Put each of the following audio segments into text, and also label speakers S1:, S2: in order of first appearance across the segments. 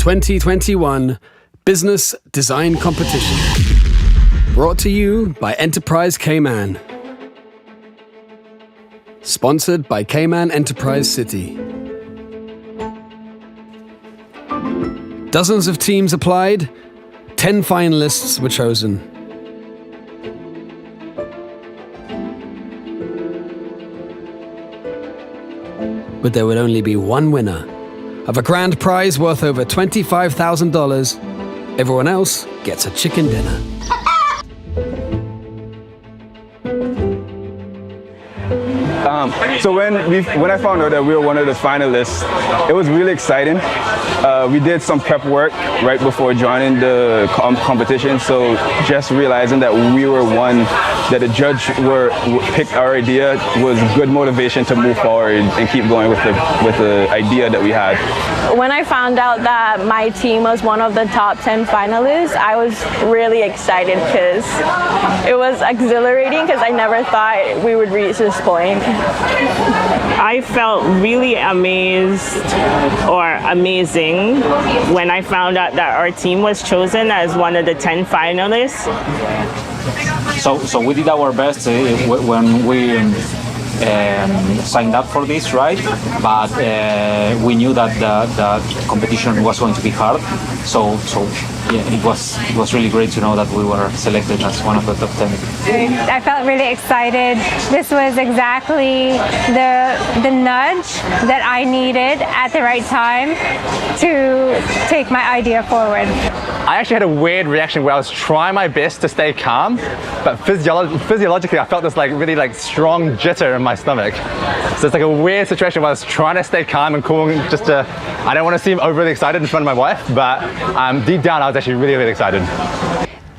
S1: 2021 Business Design Competition. Brought to you by Enterprise Cayman. Sponsored by Cayman Enterprise City. Dozens of teams applied, 10 finalists were chosen. But there would only be one winner of a grand prize worth over $25,000. Everyone else gets a chicken dinner.
S2: So when I found out that we were one of the finalists, it was really exciting. We did some prep work right before joining the competition, so just realizing that we were one, that the judge picked our idea was good motivation to move forward and keep going with the idea that we had.
S3: When I found out that my team was one of the top 10 finalists, I was really excited because it was exhilarating because I never thought we would reach this point.
S4: I felt really amazed or amazing when I found out that our team was chosen as one of the 10 finalists.
S5: So we did our best when we signed up for this, right? But we knew that the competition was going to be hard. So yeah, it was really great to know that we were selected as one of the top 10.
S6: I felt really excited. This was exactly the nudge that I needed at the right time to take my idea forward.
S7: I actually had a weird reaction where I was trying my best to stay calm, but physiologically I felt this really strong jitter in my stomach. So it's like a weird situation where I was trying to stay calm and cool, I don't want to seem overly excited in front of my wife, but deep down I was actually really, really excited.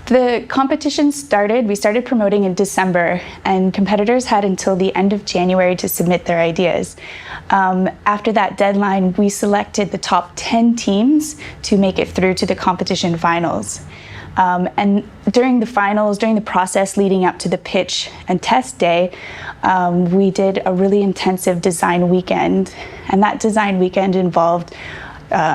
S8: The competition we started promoting in December, and competitors had until the end of January to submit their ideas. After that deadline, we selected the top 10 teams to make it through to the competition finals. And during the finals, during the process leading up to the pitch and test day, we did a really intensive design weekend. And that design weekend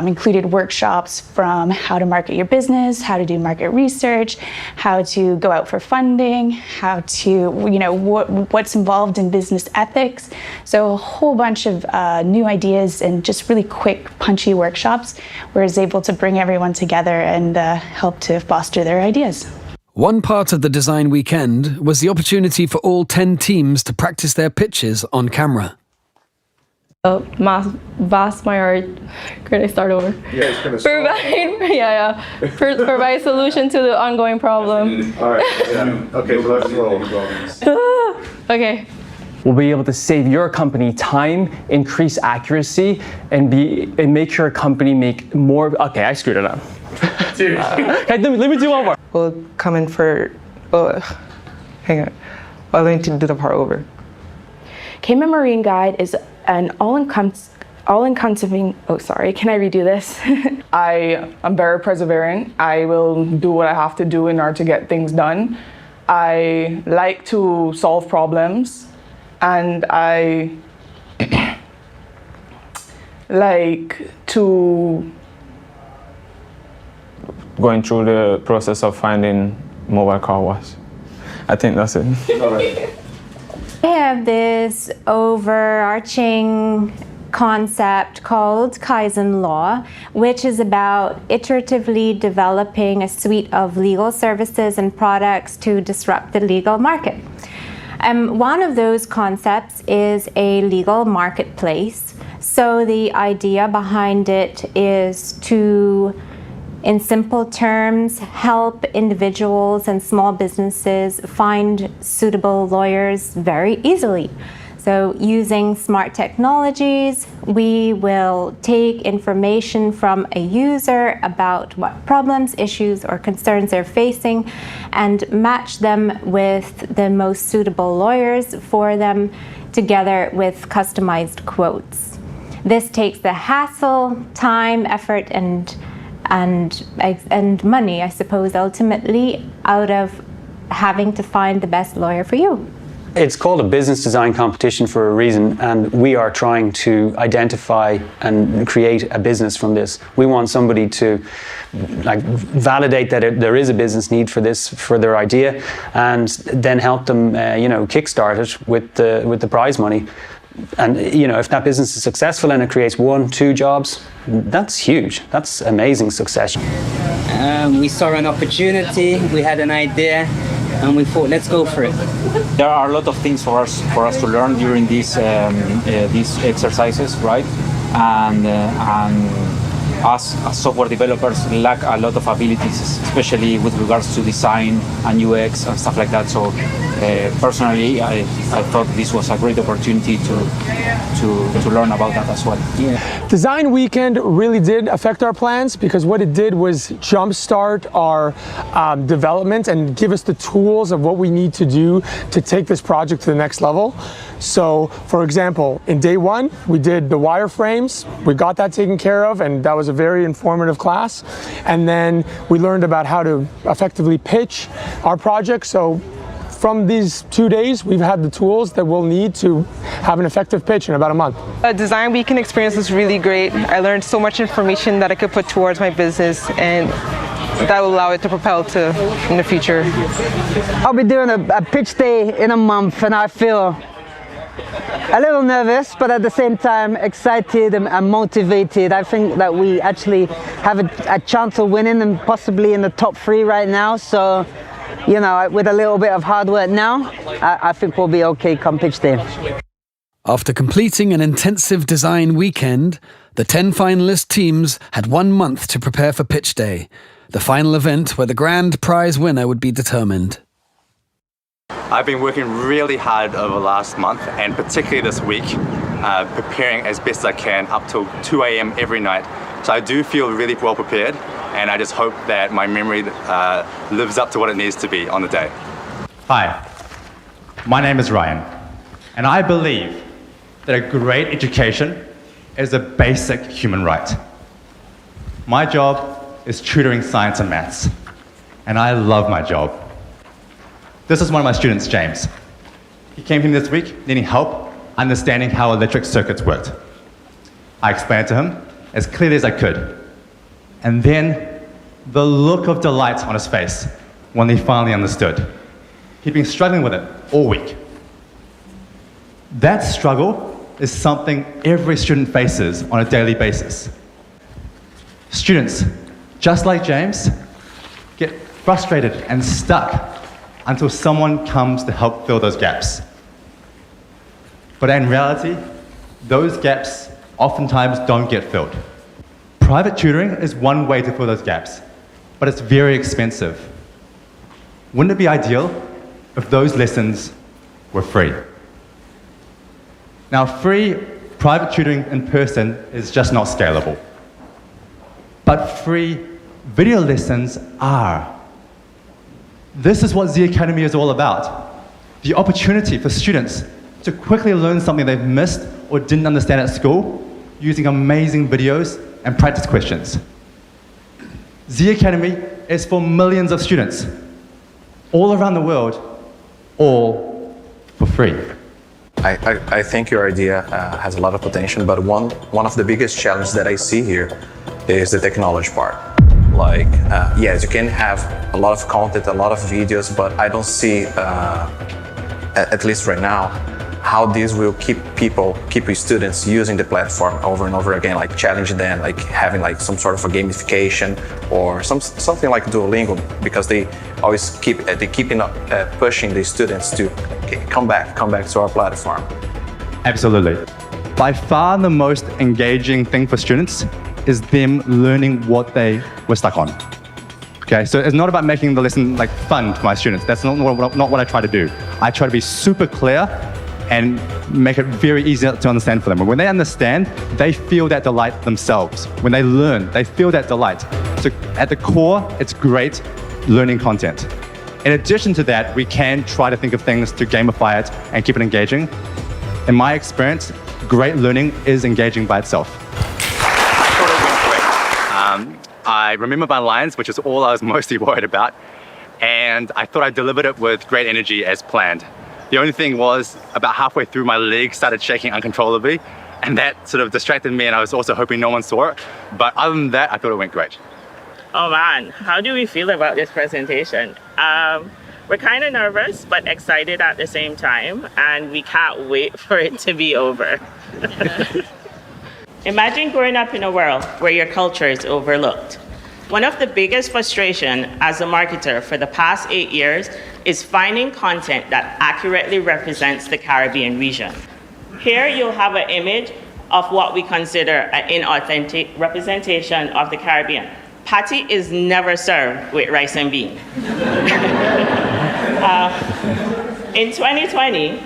S8: included workshops from how to market your business, how to do market research, how to go out for funding, how to, what's involved in business ethics. So a whole bunch of new ideas and just really quick, punchy workshops where I was able to bring everyone together and help to foster their ideas.
S1: One part of the design weekend was the opportunity for all 10 teams to practice their pitches on camera.
S3: Vast majority. Could I start over?
S9: Yeah, it's gonna start.
S3: Provide solution to the ongoing problem.
S9: All right. Yeah. Okay, so let's roll.
S3: Okay.
S10: We'll be able to save your company time, increase accuracy, and make your company make more. Okay, I screwed it up. Let me do one more.
S11: We'll come in for. Hang on. I need to do the part over.
S3: Cayman Marine Guide is an all-encompassing. Oh, sorry. Can I redo this?
S12: I am very perseverant. I will do what I have to do in order to get things done. I like to solve problems, and I like to
S13: going through the process of finding mobile car wash. I think that's it.
S6: I have this overarching concept called Kaizen Law, which is about iteratively developing a suite of legal services and products to disrupt the legal market. One of those concepts is a legal marketplace. So the idea behind it is to, in simple terms, help individuals and small businesses find suitable lawyers very easily. So using smart technologies, we will take information from a user about what problems, issues, or concerns they're facing and match them with the most suitable lawyers for them, together with customized quotes. This takes the hassle, time, effort, and money, I suppose, ultimately, out of having to find the best lawyer for you.
S14: It's called a business design competition for a reason, and we are trying to identify and create a business from this. We want somebody to validate that there is a business need for this, for their idea, and then help them, kickstart it with the prize money. And if that business is successful and it creates 1, 2 jobs, that's huge. That's amazing success.
S15: We saw an opportunity, we had an idea, and we thought, let's go for it.
S5: There are a lot of things for us to learn during these exercises, right? And us as software developers lack a lot of abilities, especially with regards to design and UX and stuff like that. So personally, I thought this was a great opportunity to learn about that as well.
S16: Yeah. Design Weekend really did affect our plans, because what it did was jumpstart our development and give us the tools of what we need to do to take this project to the next level. So, for example, in day 1, we did the wireframes. We got that taken care of, and that was a very informative class. And then we learned about how to effectively pitch our project. So from these 2 days, we've had the tools that we'll need to have an effective pitch in about a month.
S11: Design Weekend experience was really great. I learned so much information that I could put towards my business, and that will allow it to propel to in the future.
S17: I'll be doing a pitch day in a month, and I feel a little nervous, but at the same time excited and motivated. I think that we actually have a chance of winning and possibly in the top 3 right now. So, with a little bit of hard work now, I think we'll be okay come pitch day.
S1: After completing an intensive design weekend, the 10 finalist teams had 1 month to prepare for pitch day, the final event where the grand prize winner would be determined.
S7: I've been working really hard over the last month, and particularly this week, preparing as best I can up till 2 a.m. every night. So I do feel really well prepared, and I just hope that my memory lives up to what it needs to be on the day.
S18: Hi, my name is Ryan, and I believe that a great education is a basic human right. My job is tutoring science and maths, and I love my job. This is one of my students, James. He came here this week needing help understanding how electric circuits worked. I explained to him as clearly as I could. And then the look of delight on his face when he finally understood. He'd been struggling with it all week. That struggle is something every student faces on a daily basis. Students, just like James, get frustrated and stuck until someone comes to help fill those gaps. But in reality, those gaps oftentimes don't get filled. Private tutoring is one way to fill those gaps, but it's very expensive. Wouldn't it be ideal if those lessons were free? Now, free private tutoring in person is just not scalable. But free video lessons are. This is what Z Academy is all about. The opportunity for students to quickly learn something they've missed or didn't understand at school using amazing videos and practice questions. Z Academy is for millions of students all around the world, all for free.
S19: I think your idea has a lot of potential, but one of the biggest challenges that I see here is the technology part. Like, yes, you can have a lot of content, a lot of videos, but I don't see, at least right now, how this will keep students using the platform over and over again, like challenging them, like having like some sort of a gamification or something like Duolingo, because they always keep pushing the students to come back to our platform.
S18: Absolutely. By far the most engaging thing for students is them learning what they were stuck on. Okay, so it's not about making the lesson like fun for my students. That's not what I try to do. I try to be super clear and make it very easy to understand for them. And when they understand, they feel that delight themselves. When they learn, they feel that delight. So at the core, it's great learning content. In addition to that, we can try to think of things to gamify it and keep it engaging. In my experience, great learning is engaging by itself. I remember my lines, which is all I was mostly worried about, and I thought I delivered it with great energy as planned. The only thing was, about halfway through, my legs started shaking uncontrollably, and that sort of distracted me, and I was also hoping no one saw it. But other than that, I thought it went great.
S4: Oh man, how do we feel about this presentation? We're kind of nervous, but excited at the same time, and we can't wait for it to be over. Imagine growing up in a world where your culture is overlooked. One of the biggest frustrations as a marketer for the past 8 years is finding content that accurately represents the Caribbean region. Here you'll have an image of what we consider an inauthentic representation of the Caribbean. Patty is never served with rice and bean. In 2020,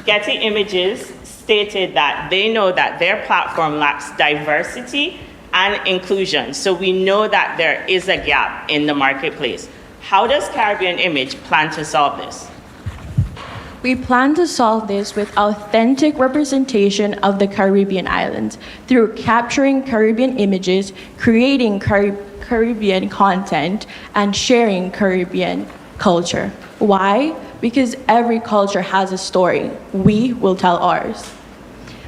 S4: Getty Images stated that they know that their platform lacks diversity and inclusion, so we know that there is a gap in the marketplace. How does Caribbean Image plan to solve this?
S9: We plan to solve this with authentic representation of the Caribbean islands through capturing Caribbean images, creating Caribbean content, and sharing Caribbean culture. Why? Because every culture has a story. We will tell ours.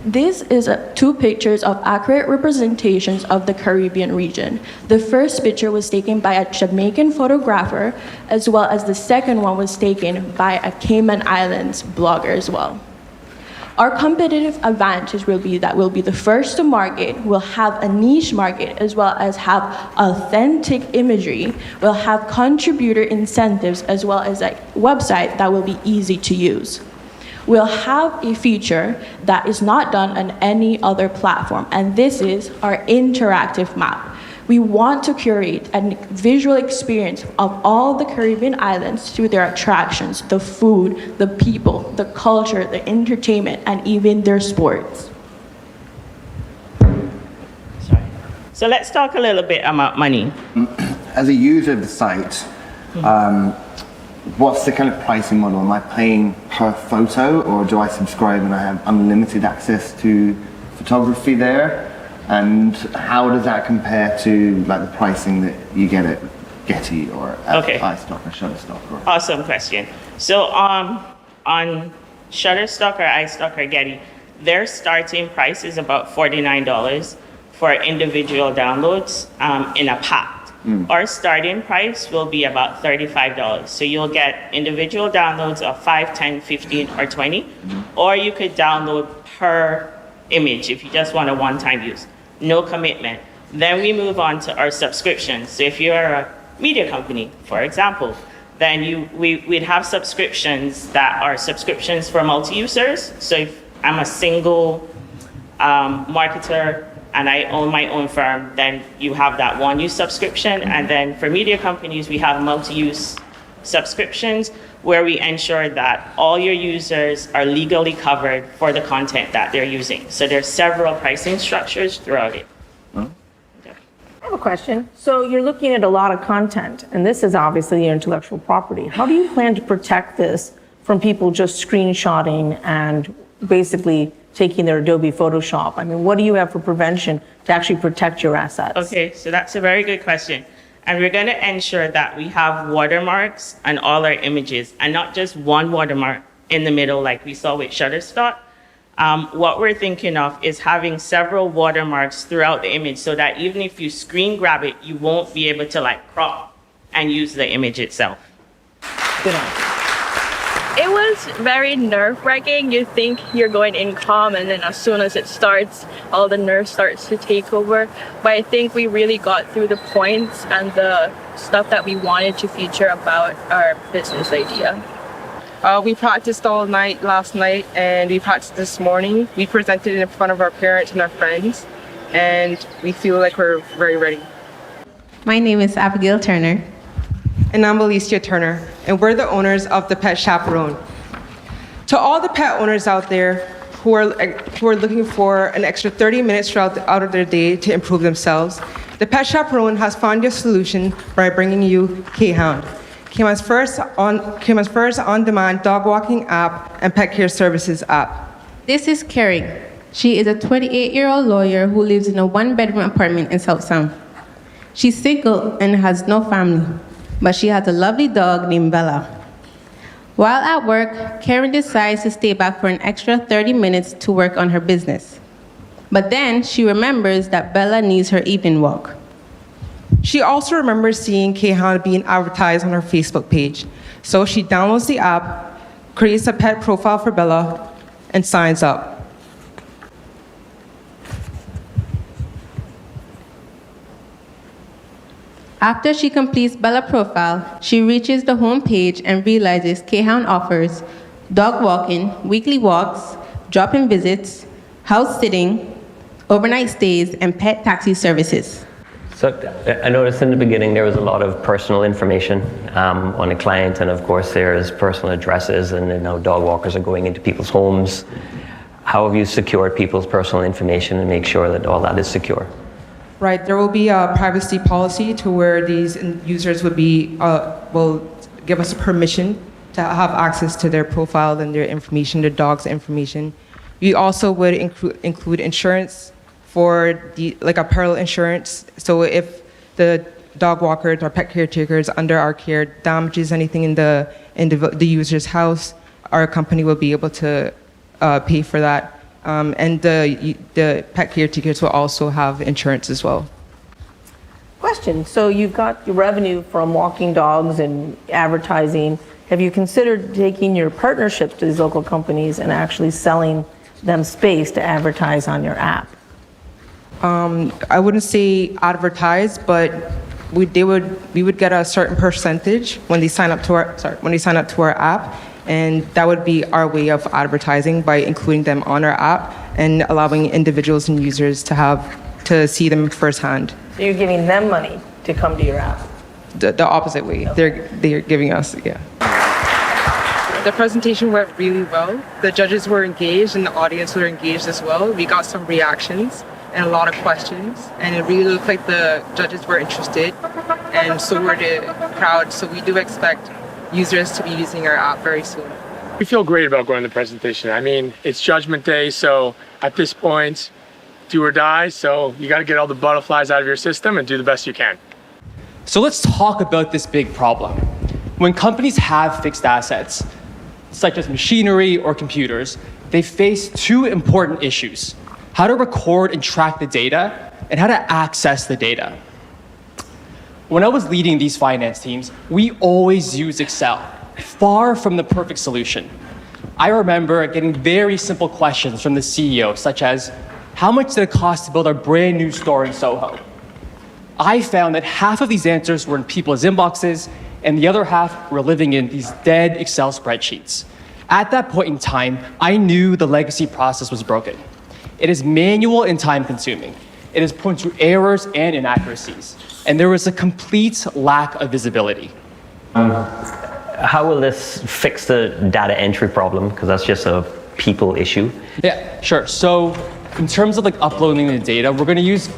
S9: This is two pictures of accurate representations of the Caribbean region. The first picture was taken by a Jamaican photographer, as well as the second one was taken by a Cayman Islands blogger as well. Our competitive advantage will be that we'll be the first to market, we'll have a niche market, as well as have authentic imagery, we'll have contributor incentives, as well as a website that will be easy to use. We'll have a feature that is not done on any other platform, and this is our interactive map. We want to curate a visual experience of all the Caribbean islands through their attractions, the food, the people, the culture, the entertainment, and even their sports.
S4: So let's talk a little bit about money.
S20: As a user of the site, what's the kind of pricing model? Am I paying per photo, or do I subscribe and I have unlimited access to photography there? And how does that compare to like the pricing that you get at Getty or at iStock or Shutterstock? Or...
S4: Awesome question. So on Shutterstock or iStock or Getty, their starting price is about $49 for individual downloads in a pack. Our starting price will be about $35. So you'll get individual downloads of 5, 10, 15, or 20, or you could download per image if you just want a one-time use. No commitment. Then we move on to our subscriptions. So if you're a media company, for example, then we'd have subscriptions that are subscriptions for multi-users. So if I'm a single marketer and I own my own firm, then you have that one-use subscription. And then for media companies, we have multi-use subscriptions where we ensure that all your users are legally covered for the content that they're using. So there's several pricing structures throughout it.
S21: I have a question. So you're looking at a lot of content, and this is obviously your intellectual property. How do you plan to protect this from people just screenshotting and basically taking their Adobe Photoshop? I mean, what do you have for prevention to actually protect your assets?
S4: Okay, so that's a very good question. And we're going to ensure that we have watermarks on all our images, and not just one watermark in the middle like we saw with Shutterstock. What we're thinking of is having several watermarks throughout the image so that even if you screen grab it, you won't be able to like crop and use the image itself.
S21: Good answer.
S9: It was very nerve-wracking. You think you're going in calm, and then as soon as it starts, all the nerve starts to take over. But I think we really got through the points and the stuff that we wanted to feature about our business idea.
S11: We practiced all night last night, and we practiced this morning. We presented in front of our parents and our friends, and we feel like we're very ready.
S22: My name is Abigail Turner.
S11: And I'm Alicia Turner, and we're the owners of The Pet Chaperone. To all the pet owners out there who are looking for an extra 30 minutes out of their day to improve themselves, The Pet Chaperone has found your solution by bringing you K-Hound, Cayman's first on-demand dog walking app and pet care services app.
S22: This is Carrie. She is a 28-year-old lawyer who lives in a one-bedroom apartment in South Sound. She's single and has no family, but she has a lovely dog named Bella. While at work, Karen decides to stay back for an extra 30 minutes to work on her business. But then she remembers that Bella needs her evening walk.
S11: She also remembers seeing Kayhan being advertised on her Facebook page. So she downloads the app, creates a pet profile for Bella, and signs up.
S22: After she completes Bella's profile, she reaches the home page and realizes Kayhan offers dog walking, weekly walks, drop-in visits, house sitting, overnight stays, and pet taxi services.
S2: So I noticed in the beginning there was a lot of personal information on a client, and of course there's personal addresses, and dog walkers are going into people's homes. How have you secured people's personal information and make sure that all that is secure?
S11: Right, there will be a privacy policy to where these users will give us permission to have access to their profile and their information, their dog's information. We also would include insurance for apparel insurance. So if the dog walkers or pet caretakers under our care damages anything in the user's house, our company will be able to pay for that. And the pet caretakers will also have insurance as well.
S21: Question, so you've got your revenue from walking dogs and advertising. Have you considered taking your partnerships to these local companies and actually selling them space to advertise on your app?
S11: I wouldn't say advertise, but we would get a certain percentage when they sign up to our app. And that would be our way of advertising by including them on our app and allowing individuals and users to see them firsthand.
S21: So you're giving them money to come to your app?
S11: The opposite way. Okay. They're giving us, yeah. The presentation went really well. The judges were engaged and the audience were engaged as well. We got some reactions and a lot of questions, and it really looked like the judges were interested, and so were the crowd. So we do expect users to be using our app very soon.
S16: We feel great about going to the presentation. I mean, it's Judgment Day, so at this point, do or die, so you gotta get all the butterflies out of your system and do the best you can.
S10: So let's talk about this big problem. When companies have fixed assets, such as machinery or computers, they face two important issues: how to record and track the data, and how to access the data. When I was leading these finance teams, we always used Excel, far from the perfect solution. I remember getting very simple questions from the CEO, such as, how much did it cost to build our brand new store in Soho? I found that half of these answers were in people's inboxes, and the other half were living in these dead Excel spreadsheets. At that point in time, I knew the legacy process was broken. It is manual and time-consuming. It is prone to errors and inaccuracies, and there was a complete lack of visibility.
S2: How will this fix the data entry problem? Because that's just a people issue.
S10: Yeah, sure. So in terms of uploading the data, we're going to use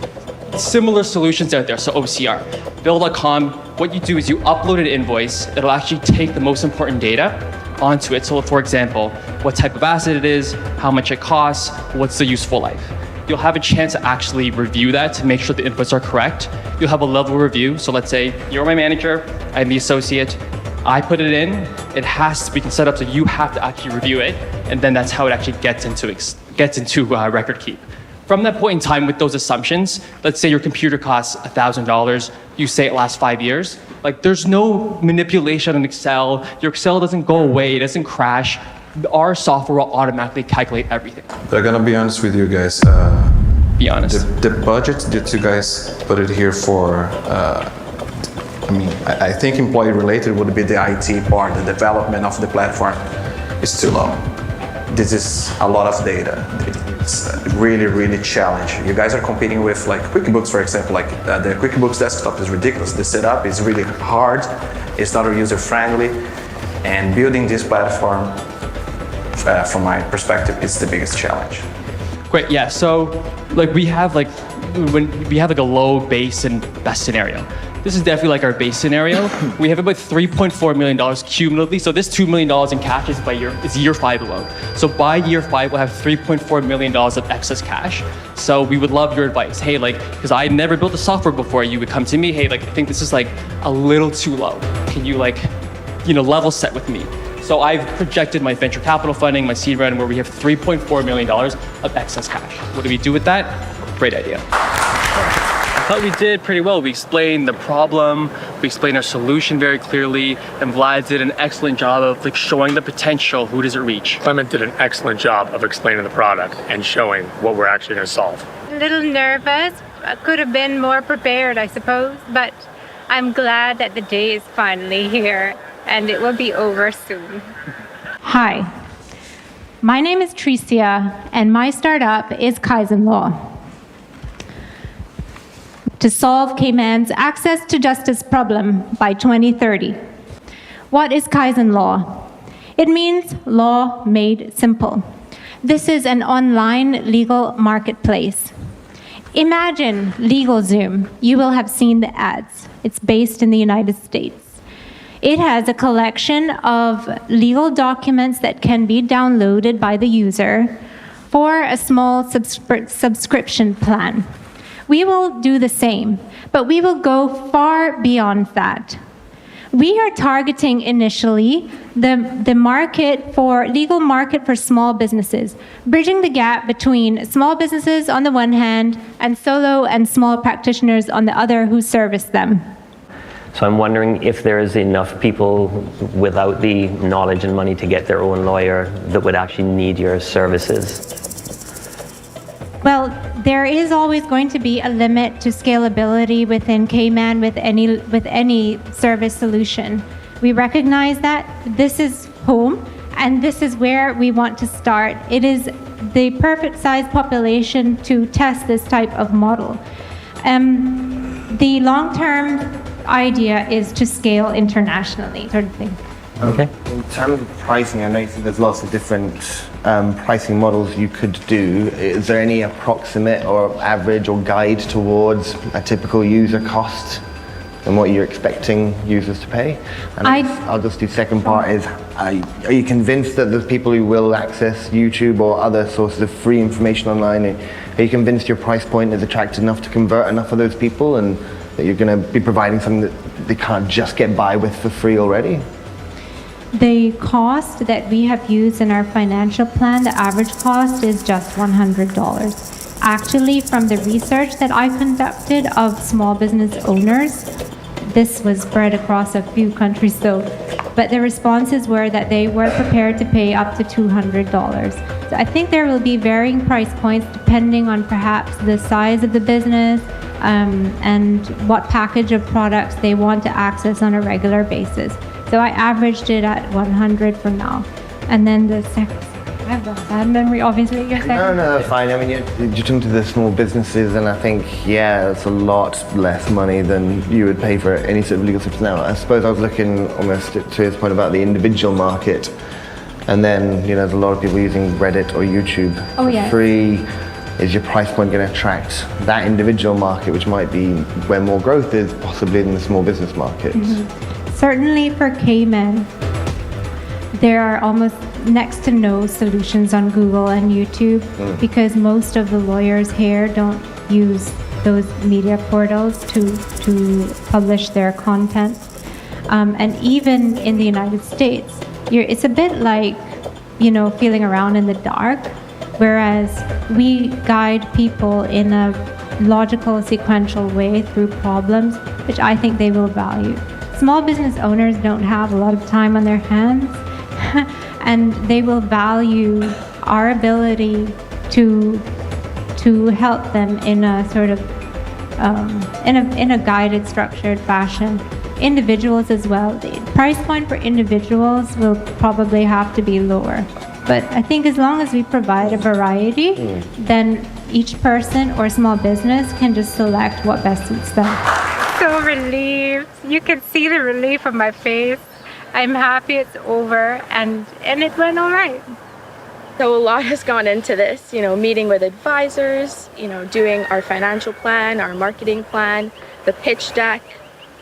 S10: similar solutions out there. So OCR, Bill.com, what you do is you upload an invoice that'll actually take the most important data onto it. So for example, what type of asset it is, how much it costs, what's the useful life. You'll have a chance to actually review that to make sure the inputs are correct. You'll have a level review. So let's say you're my manager, I'm the associate, I put it in, it has to be set up so you have to actually review it, and then that's how it actually gets into record keep. From that point in time with those assumptions, let's say your computer costs $1,000, you say it lasts 5 years, there's no manipulation in Excel, your Excel doesn't go away, it doesn't crash, our software will automatically calculate everything.
S19: I'm gonna be honest with you guys.
S10: Be honest.
S19: The budget that you guys put it here for, I think employee related would be the IT part, the development of the platform is too low. This is a lot of data. It's really, really challenging. You guys are competing with QuickBooks, for example. The QuickBooks desktop is ridiculous. The setup is really hard. It's not user friendly. And building this platform, from my perspective, is the biggest challenge.
S10: Great, yeah. So we have when we have a low base and best scenario. This is definitely our base scenario. We have about $3.4 million cumulatively. So this $2 million in cash is year 5 alone. So by year 5, we'll have $3.4 million of excess cash. So we would love your advice. Hey, because I never built a software before, you would come to me, hey, I think this is a little too low. Can you level set with me? So I've projected my venture capital funding, my seed round, where we have $3.4 million of excess cash. What do we do with that? Great idea. I thought we did pretty well. We explained the problem, we explained our solution very clearly, and Vlad did an excellent job of like showing the potential. Who does it reach?
S3: Clement did an excellent job of explaining the product and showing what we're actually going to solve.
S8: A little nervous. I could have been more prepared, I suppose, but I'm glad that the day is finally here and it will be over soon.
S6: Hi, my name is Tricia, and my startup is Kaizen Law, to solve Cayman's access to justice problem by 2030. What is Kaizen Law? It means law made simple. This is an online legal marketplace. Imagine LegalZoom. You will have seen the ads. It's based in the United States. It has a collection of legal documents that can be downloaded by the user for a small subscription plan. We will do the same, but we will go far beyond that. We are targeting initially the legal market for small businesses, bridging the gap between small businesses on the one hand and solo and small practitioners on the other who service them.
S2: So I'm wondering if there is enough people without the knowledge and money to get their own lawyer that would actually need your services.
S6: Well, there is always going to be a limit to scalability within Cayman with any service solution. We recognize that this is home and this is where we want to start. It is the perfect size population to test this type of model. The long-term idea is to scale internationally, sort of thing.
S2: Okay.
S20: In terms of pricing, I know you said there's lots of different pricing models you could do. Is there any approximate or average or guide towards a typical user cost and what you're expecting users to pay? And I'll just do second part is, are you convinced that there's people who will access YouTube or other sources of free information online? Are you convinced your price point is attractive enough to convert enough of those people and that you're going to be providing something that they can't just get by with for free already?
S6: The cost that we have used in our financial plan, the average cost is just $100. Actually, from the research that I conducted of small business owners, this was spread across a few countries though, but the responses were that they were prepared to pay up to $200. So I think there will be varying price points depending on perhaps the size of the business and what package of products they want to access on a regular basis. So I averaged it at 100 for now. And then the second, I have a bad memory, obviously.
S20: No, that's fine. I mean, you're talking to the small businesses, and I think, yeah, it's a lot less money than you would pay for any sort of legal service now. I suppose I was looking almost to his point about the individual market, and then, there's a lot of people using Reddit or YouTube for free. Is your price point going to attract that individual market, which might be where more growth is, possibly in the small business market?
S6: Mm-hmm. Certainly for Cayman, there are almost next to no solutions on Google and YouTube because most of the lawyers here don't use those media portals to publish their content. And even in the United States, it's a bit like, feeling around in the dark, whereas we guide people in a logical, sequential way through problems, which I think they will value. Small business owners don't have a lot of time on their hands, and they will value our ability to help them in a sort of in a guided, structured fashion. Individuals as well. The price point for individuals will probably have to be lower, but I think as long as we provide a variety, then each person or small business can just select what best suits them.
S8: So relieved. You can see the relief on my face. I'm happy it's over and it went all right.
S9: So a lot has gone into this, meeting with advisors, doing our financial plan, our marketing plan, the pitch deck,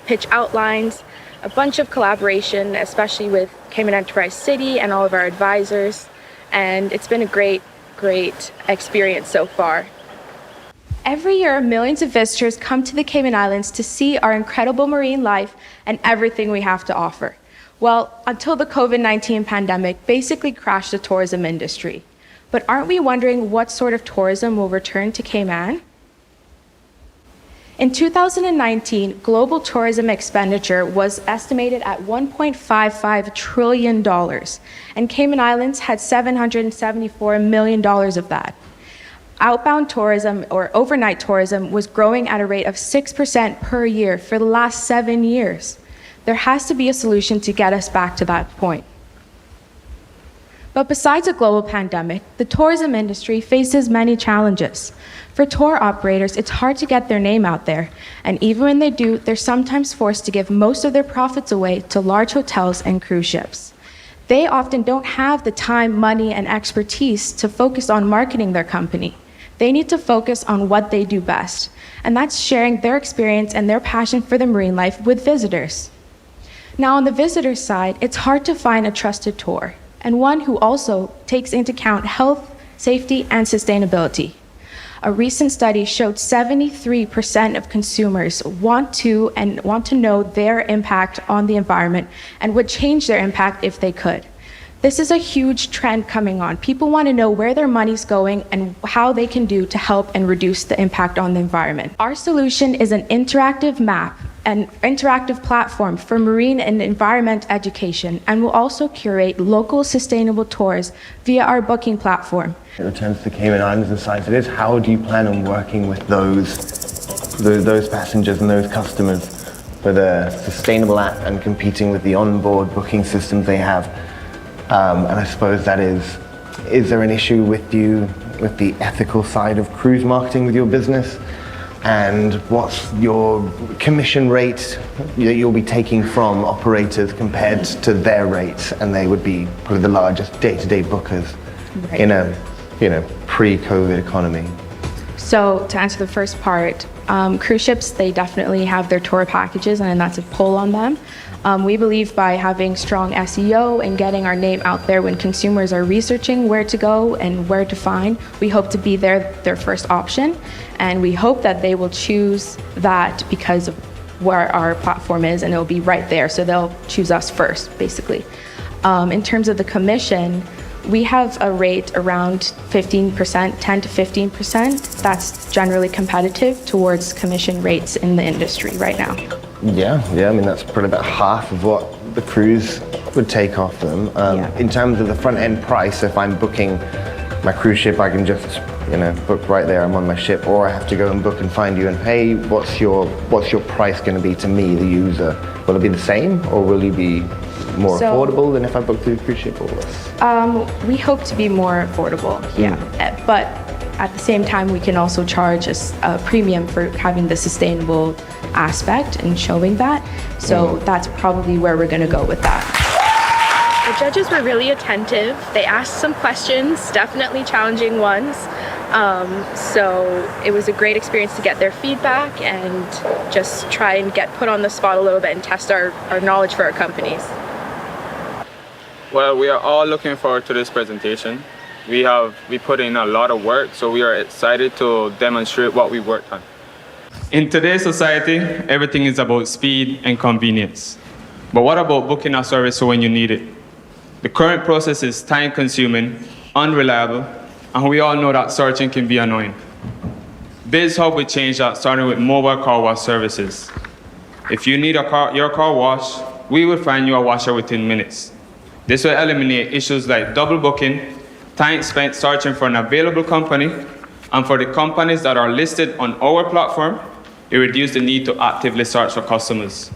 S9: pitch outlines, a bunch of collaboration, especially with Cayman Enterprise City and all of our advisors. And it's been a great, great experience so far. Every year, millions of visitors come to the Cayman Islands to see our incredible marine life and everything we have to offer. Well, until the COVID-19 pandemic basically crashed the tourism industry. But aren't we wondering what sort of tourism will return to Cayman? In 2019, global tourism expenditure was estimated at $1.55 trillion, and Cayman Islands had $774 million of that. Outbound tourism, or overnight tourism, was growing at a rate of 6% per year for the last 7 years. There has to be a solution to get us back to that point. But besides a global pandemic, the tourism industry faces many challenges. For tour operators, it's hard to get their name out there, and even when they do, they're sometimes forced to give most of their profits away to large hotels and cruise ships. They often don't have the time, money, and expertise to focus on marketing their company. They need to focus on what they do best, and that's sharing their experience and their passion for the marine life with visitors. Now, on the visitor side, it's hard to find a trusted tour, and one who also takes into account health, safety, and sustainability. A recent study showed 73% of consumers want to know their impact on the environment and would change their impact if they could. This is a huge trend coming on. People want to know where their money's going and how they can do to help and reduce the impact on the environment. Our solution is an interactive map, an interactive platform for marine and environment education, and will also curate local sustainable tours via our booking platform.
S20: It returns to the Cayman Islands and sites it is. How do you plan on working with those passengers and those customers for the sustainable app and competing with the onboard booking systems they have? And I suppose that is there an issue with you with the ethical side of cruise marketing with your business? And what's your commission rate that you'll be taking from operators compared to their rates? And they would be probably the largest day-to-day bookers in a pre-COVID economy.
S9: So to answer the first part, cruise ships, they definitely have their tour packages, and that's a pull on them. We believe by having strong SEO and getting our name out there when consumers are researching where to go and where to find, we hope to be their first option. And we hope that they will choose that because of where our platform is, and it'll be right there. So they'll choose us first, basically. In terms of the commission, we have a rate around 15%, 10 to 15%. That's generally competitive towards commission rates in the industry right now.
S20: Yeah, I mean, that's probably about half of what the cruise would take off them. In terms of the front end price, if I'm booking my cruise ship, I can just book right there, I'm on my ship, or I have to go and book and find you and pay. What's your price going to be to me, the user? Will it be the same, or will you be more affordable than if I booked through the cruise ship or less?
S9: We hope to be more affordable, but at the same time, we can also charge a premium for having the sustainable aspect and showing that. So that's probably where we're going to go with that.
S12: The judges were really attentive. They asked some questions, definitely challenging ones. So it was a great experience to get their feedback and just try and get put on the spot a little bit and test our knowledge for our companies.
S13: Well, we are all looking forward to this presentation. We put in a lot of work, so we are excited to demonstrate what we worked on. In today's society, everything is about speed and convenience. But what about booking a service for when you need it? The current process is time-consuming, unreliable, and we all know that searching can be annoying. BizHub will change that, starting with mobile car wash services. If you need your car washed, we will find you a washer within minutes. This will eliminate issues like double booking, time spent searching for an available company, and for the companies that are listed on our platform, it reduces the need to actively search for customers.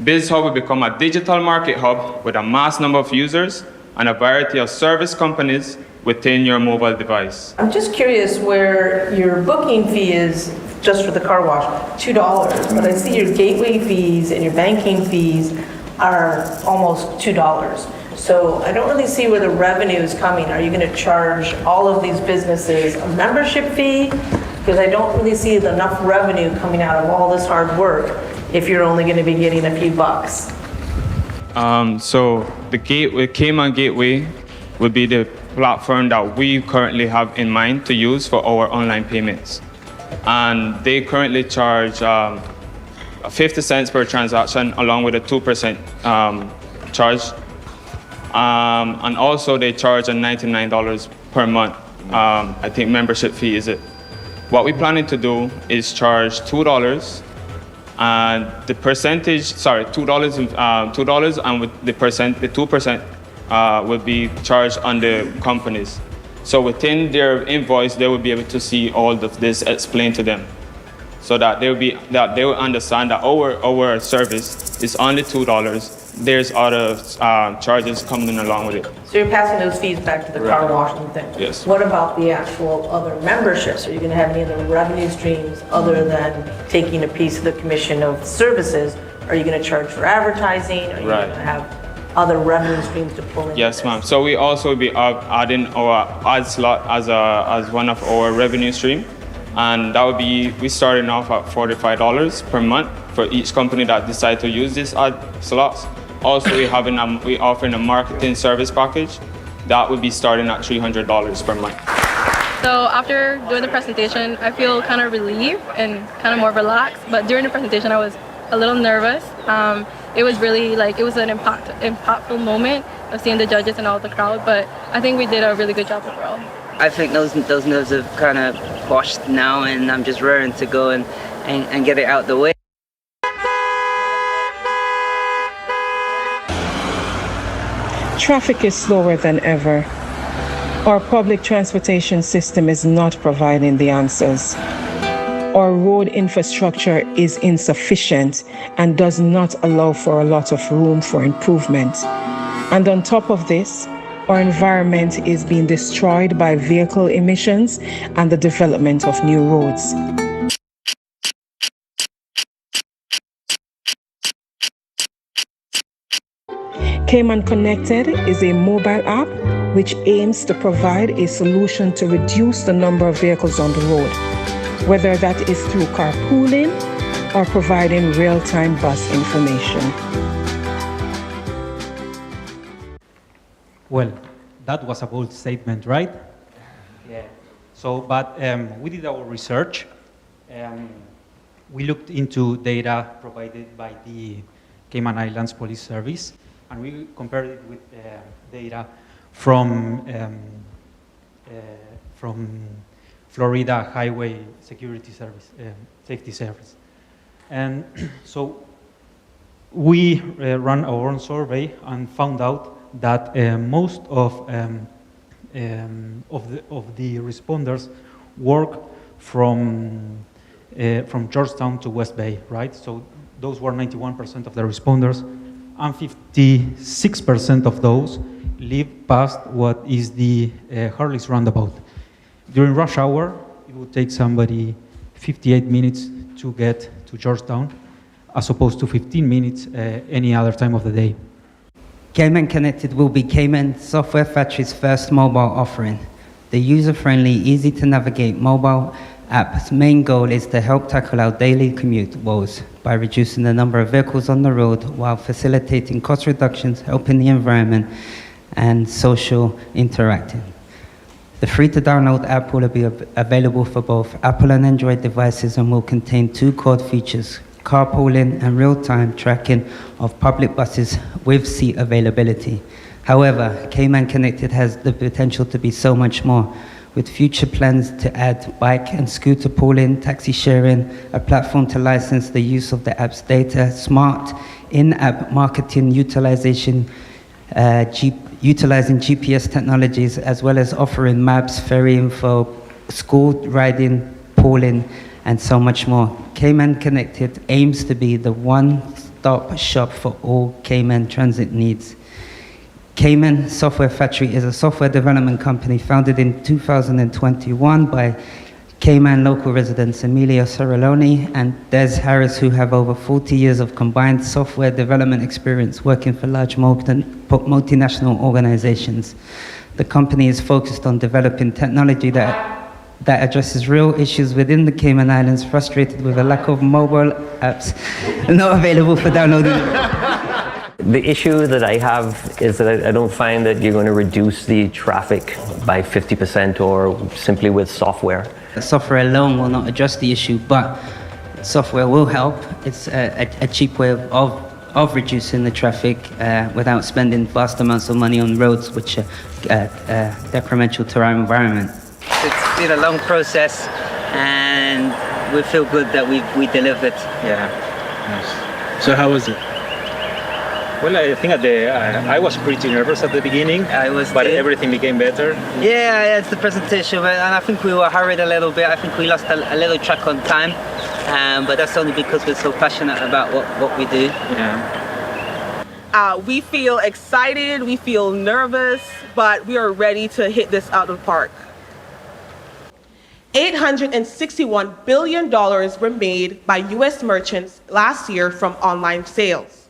S13: BizHub will become a digital market hub with a mass number of users and a variety of service companies within your mobile device.
S21: I'm just curious where your booking fee is just for the car wash, $2, but I see your gateway fees and your banking fees are almost $2. So I don't really see where the revenue is coming. Are you going to charge all of these businesses a membership fee? Because I don't really see enough revenue coming out of all this hard work if you're only going to be getting a few bucks.
S13: So the Cayman Gateway would be the platform that we currently have in mind to use for our online payments. And they currently charge 50 cents per transaction along with a 2% charge. And also they charge a $99 per month. I think membership fee is it. What we're planning to do is charge $2 and the percentage, $2 and with the 2% will be charged on the companies. So within their invoice, they will be able to see all of this explained to them, so that they will understand that our service is only $2. There's other charges coming along with it.
S21: So you're passing those fees back to the car wash and things?
S13: Yes.
S21: What about the actual other memberships? Are you going to have any other revenue streams other than taking a piece of the commission of services? Are you going to charge for advertising? Are you going to have other revenue streams to pull in?
S13: Yes, ma'am. So we also will be adding our ad slot as one of our revenue stream. And that would be, we starting off at $45 per month for each company that decide to use these ad slots. Also, we offering a marketing service package that would be starting at $300 per month.
S14: So after doing the presentation, I feel kind of relieved and kind of more relaxed. But during the presentation, I was a little nervous. It was really it was an impactful moment of seeing the judges and all the crowd. But I think we did a really good job overall.
S15: I think those nerves have kind of washed now, and I'm just raring to go and get it out the way.
S23: Traffic is slower than ever. Our public transportation system is not providing the answers. Our road infrastructure is insufficient and does not allow for a lot of room for improvement. And on top of this, our environment is being destroyed by vehicle emissions and the development of new roads. Cayman Connected is a mobile app which aims to provide a solution to reduce the number of vehicles on the road, whether that is through carpooling or providing real-time bus information.
S5: Well, that was a bold statement, right? Yeah. So, but we did our research. We looked into data provided by the Cayman Islands Police Service, and we compared it with data from Florida Highway Security Service, Safety Service. And so we ran our own survey and found out that most of the responders work from Georgetown to West Bay, right? So those were 91% of the responders, and 56% of those live past what is the Hurley's roundabout. During rush hour, it would take somebody 58 minutes to get to Georgetown, as opposed to 15 minutes any other time of the day.
S15: Cayman Connected will be Cayman Software Factory's first mobile offering. The user-friendly, easy-to-navigate mobile app's main goal is to help tackle our daily commute woes by reducing the number of vehicles on the road while facilitating cost reductions, helping the environment, and social interacting. The free-to-download app will be available for both Apple and Android devices and will contain two core features: carpooling and real-time tracking of public buses with seat availability. However, Cayman Connected has the potential to be so much more, with future plans to add bike and scooter pooling, taxi sharing, a platform to license the use of the app's data, smart in-app marketing utilizing GPS technologies, as well as offering maps, ferry info, school riding, pooling, and so much more. Cayman Connected aims to be the one-stop shop for all Cayman transit needs. Cayman Software Factory is a software development company founded in 2021 by Cayman local residents Emilio Ceroloni and Des Harris, who have over 40 years of combined software development experience working for large multinational organizations. The company is focused on developing technology that addresses real issues within the Cayman Islands, frustrated with a lack of mobile apps not available for downloading.
S2: The issue that I have is that I don't find that you're going to reduce the traffic by 50% or simply with software.
S15: Software alone will not address the issue, but software will help. It's a cheap way of of reducing the traffic without spending vast amounts of money on roads which are detrimental to our environment.
S1: It's been a long process, and we feel good that we delivered.
S5: Yeah. Nice. So how was it? Well, I think I was pretty nervous at the beginning, but everything became better.
S1: Yeah, it's the presentation, and I think we were hurried a little bit. I think we lost a little track on time, but that's only because we're so passionate about what we do.
S7: Yeah. We feel excited, we feel nervous, but we are ready to hit this out of the park. $861 billion were made by U.S. merchants last year from online sales.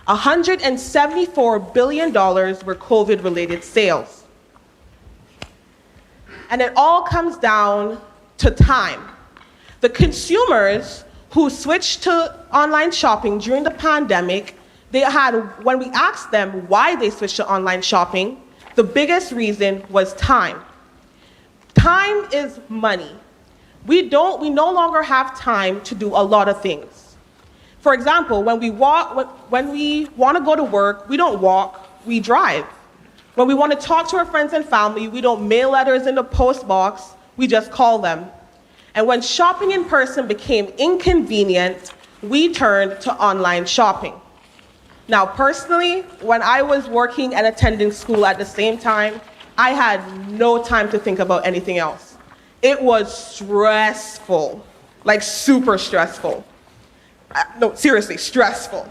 S7: $174 billion were COVID-related sales. And it all comes down to time. The consumers who switched to online shopping during the pandemic, when we asked them why they switched to online shopping, the biggest reason was time. Time is money. We no longer have time to do a lot of things. For example, when we want to go to work, we don't walk, we drive. When we want to talk to our friends and family, we don't mail letters in the post box, we just call them. And when shopping in person became inconvenient, we turned to online shopping. Now, personally, when I was working and attending school at the same time, I had no time to think about anything else. It was stressful, like super stressful. No, seriously, stressful.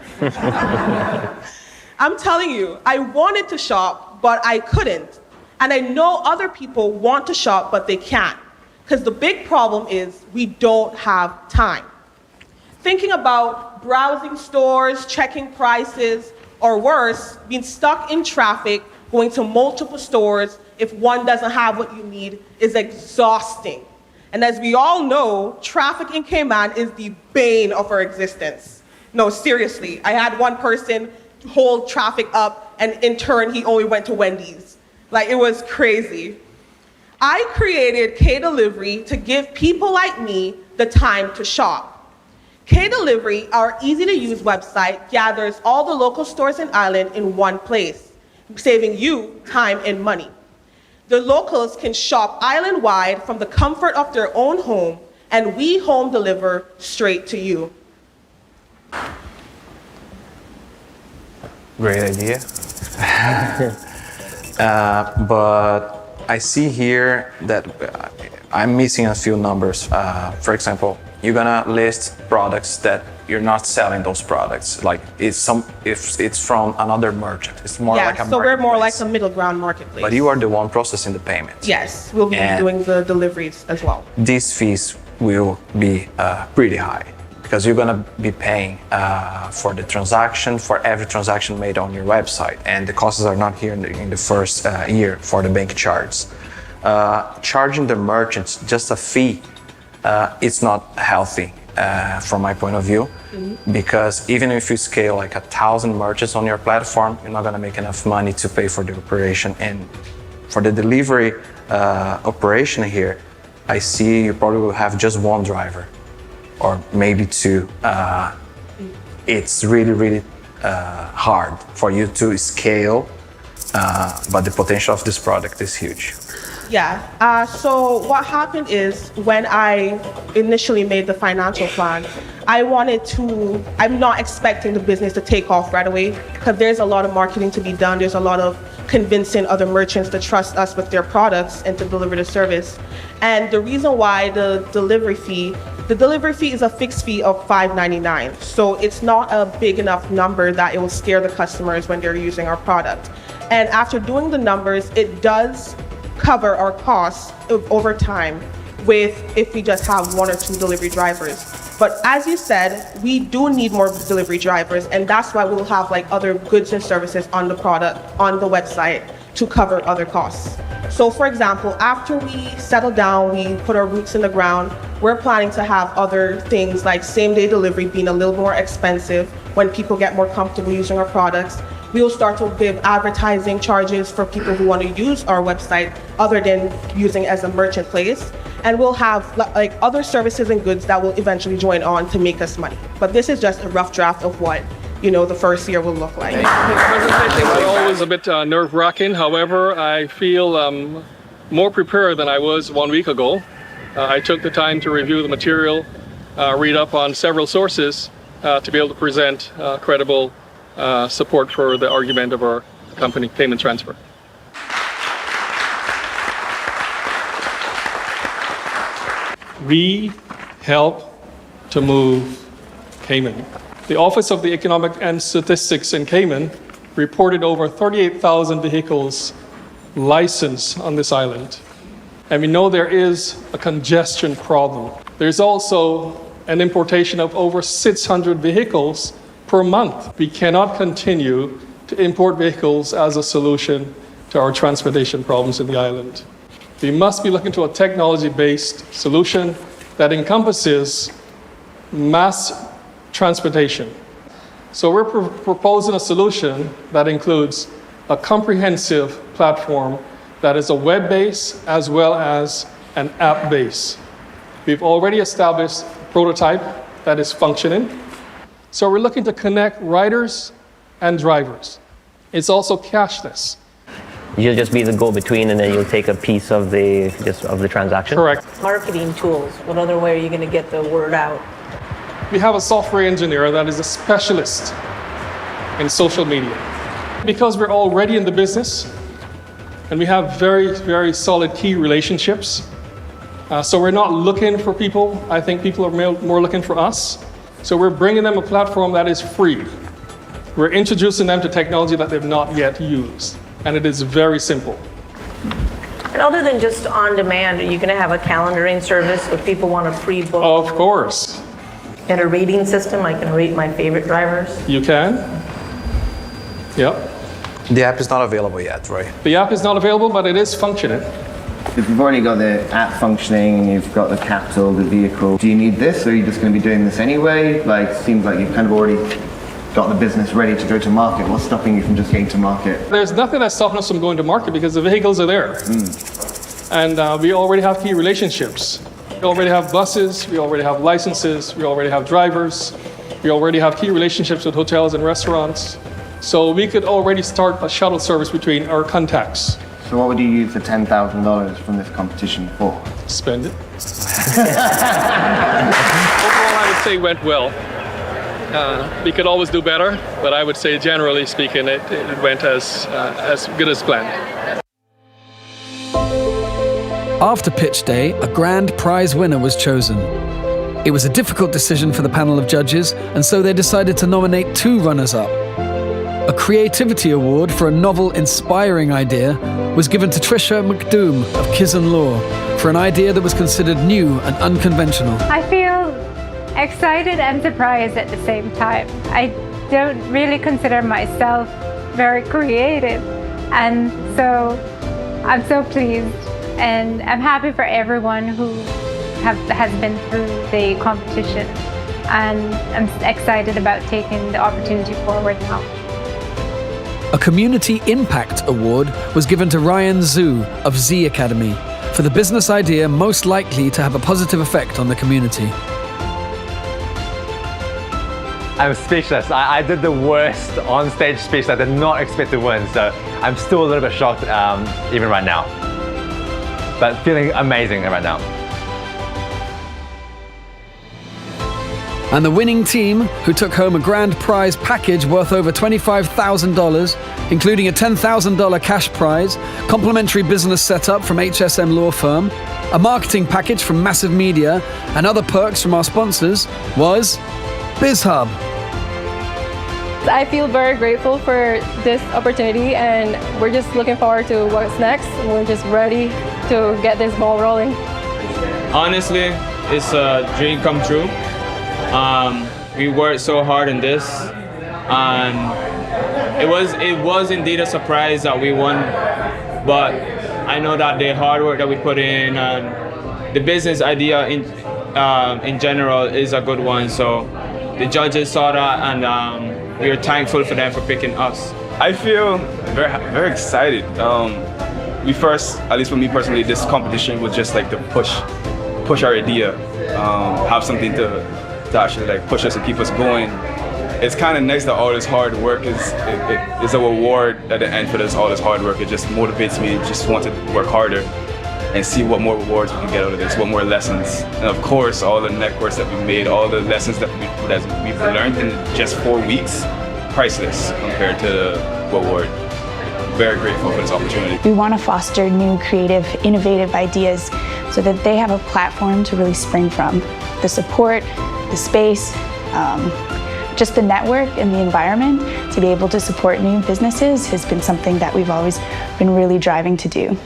S7: I'm telling you, I wanted to shop, but I couldn't. And I know other people want to shop, but they can't. Because the big problem is we don't have time. Thinking about browsing stores, checking prices, or worse, being stuck in traffic, going to multiple stores if one doesn't have what you need is exhausting. And as we all know, traffic in Cayman is the bane of our existence. No, seriously, I had one person hold traffic up, and in turn, he only went to Wendy's. Like, it was crazy. I created K-Delivery to give people like me the time to shop. K-Delivery, our easy-to-use website, gathers all the local stores in Island in one place, saving you time and money. The locals can shop island-wide from the comfort of their own home, and we home deliver straight to you.
S19: Great idea. But I see here that I'm missing a few numbers. For example, you're gonna list products that you're not selling those products. Like if it's from another merchant, it's more like a
S7: so we're more like a middle ground marketplace.
S19: But you are the one processing the payments.
S7: Yes, we'll be doing the deliveries as well.
S19: These fees will be pretty high because you're gonna be paying for the transaction, for every transaction made on your website, and the costs are not here in the first year for the bank charges. Charging the merchants just a fee, it's not healthy from my point of view, because even if you scale like 1,000 merchants on your platform, you're not gonna make enough money to pay for the operation. And for the delivery operation here, I see you probably will have just one driver or maybe two. It's really hard for you to scale, but the potential of this product is huge.
S7: Yeah, so what happened is when I initially made the financial plan, I'm not expecting the business to take off right away because there's a lot of marketing to be done. There's a lot of convincing other merchants to trust us with their products and to deliver the service. And the reason why the delivery fee is a fixed fee of $5.99. So it's not a big enough number that it will scare the customers when they're using our product. And after doing the numbers, it does cover our costs over time if we just have one or two delivery drivers. But as you said, we do need more delivery drivers, and that's why we'll have like other goods and services on the product, on the website to cover other costs. So for example, after we settle down, we put our roots in the ground, we're planning to have other things like same-day delivery being a little more expensive when people get more comfortable using our products. We will start to give advertising charges for people who want to use our website other than using as a merchant place. And we'll have like other services and goods that will eventually join on to make us money. But this is just a rough draft of what the first year will look like.
S4: Presentations are always a bit nerve-wracking. However, I feel more prepared than I was 1 week ago. I took the time to review the material, read up on several sources to be able to present credible support for the argument of our company, Payment Transfer. We help to move Cayman. The Office of the Economic and Statistics in Cayman reported over 38,000 vehicles licensed on this island. And we know there is a congestion problem. There's also an importation of over 600 vehicles per month. We cannot continue to import vehicles as a solution to our transportation problems in the island. We must be looking to a technology-based solution that encompasses mass transportation. So we're proposing a solution that includes a comprehensive platform that is a web-based as well as an app-based. We've already established a prototype that is functioning. So we're looking to connect riders and drivers. It's also cashless.
S2: You'll just be the go-between, and then you'll take a piece of the transaction?
S4: Correct.
S21: Marketing tools. What other way are you going to get the word out?
S4: We have a software engineer that is a specialist in social media. Because we're already in the business, and we have very, very solid key relationships, so we're not looking for people. I think people are more looking for us. So we're bringing them a platform that is free. We're introducing them to technology that they've not yet used, and it is very simple.
S21: And other than just on demand, are you going to have a calendaring service if people want to pre-book?
S4: Of course.
S21: And a rating system, I can rate my favorite drivers?
S4: You can. Yep.
S19: The app is not available yet, right?
S4: The app is not available, but it is functioning.
S20: If you've already got the app functioning and you've got the capital, the vehicle, do you need this, or are you just going to be doing this anyway? Like, seems like you've kind of already got the business ready to go to market. What's stopping you from just getting to market?
S4: There's nothing that's stopping us from going to market because the vehicles are there. And we already have key relationships. We already have buses, we already have licenses, we already have drivers, we already have key relationships with hotels and restaurants. So we could already start a shuttle service between our contacts.
S20: So what would you use the $10,000 from this competition for?
S4: Spend it. Overall, I would say it went well. We could always do better, but I would say generally speaking, it went as good as planned.
S17: After pitch day, a grand prize winner was chosen. It was a difficult decision for the panel of judges, and so they decided to nominate 2 runners-up. A creativity award for a novel, inspiring idea was given to Trisha McDoom of Kizan Law for an idea that was considered new and unconventional.
S8: I feel excited and surprised at the same time. I don't really consider myself very creative, and so I'm so pleased, and I'm happy for everyone who has been through the competition, and I'm excited about taking the opportunity forward now.
S17: A Community Impact Award was given to Ryan Zhu of Z Academy for the business idea most likely to have a positive effect on the community.
S18: I'm speechless. I did the worst on-stage speech that I did not expect to win, so I'm still a little bit shocked even right now. But feeling amazing right now.
S17: And the winning team, who took home a grand prize package worth over $25,000, including a $10,000 cash prize, complimentary business setup from HSM Law Firm, a marketing package from Massive Media, and other perks from our sponsors, was BizHub.
S14: I feel very grateful for this opportunity, and we're just looking forward to what's next. We're just ready to get this ball rolling.
S13: Honestly, it's a dream come true. We worked so hard in this, and it was indeed a surprise that we won, but I know that the hard work that we put in and the business idea in general is a good one, so the judges saw that, and we are thankful for them for picking us.
S24: I feel very excited. At least for me personally, this competition was just like to push our idea, have something to actually like push us and keep us going. it's kind of nice that all this hard work is a reward at the end for all this hard work. It just motivates me, just want to work harder and see what more rewards we can get out of this, what more lessons. And of course, all the networks that we made, all the lessons that we've learned in just 4 weeks, priceless compared to the reward. Very grateful for this opportunity.
S10: We want to foster new, creative, innovative ideas so that they have a platform to really spring from. The support, the space, just the network and the environment to be able to support new businesses has been something that we've always been really driving to do.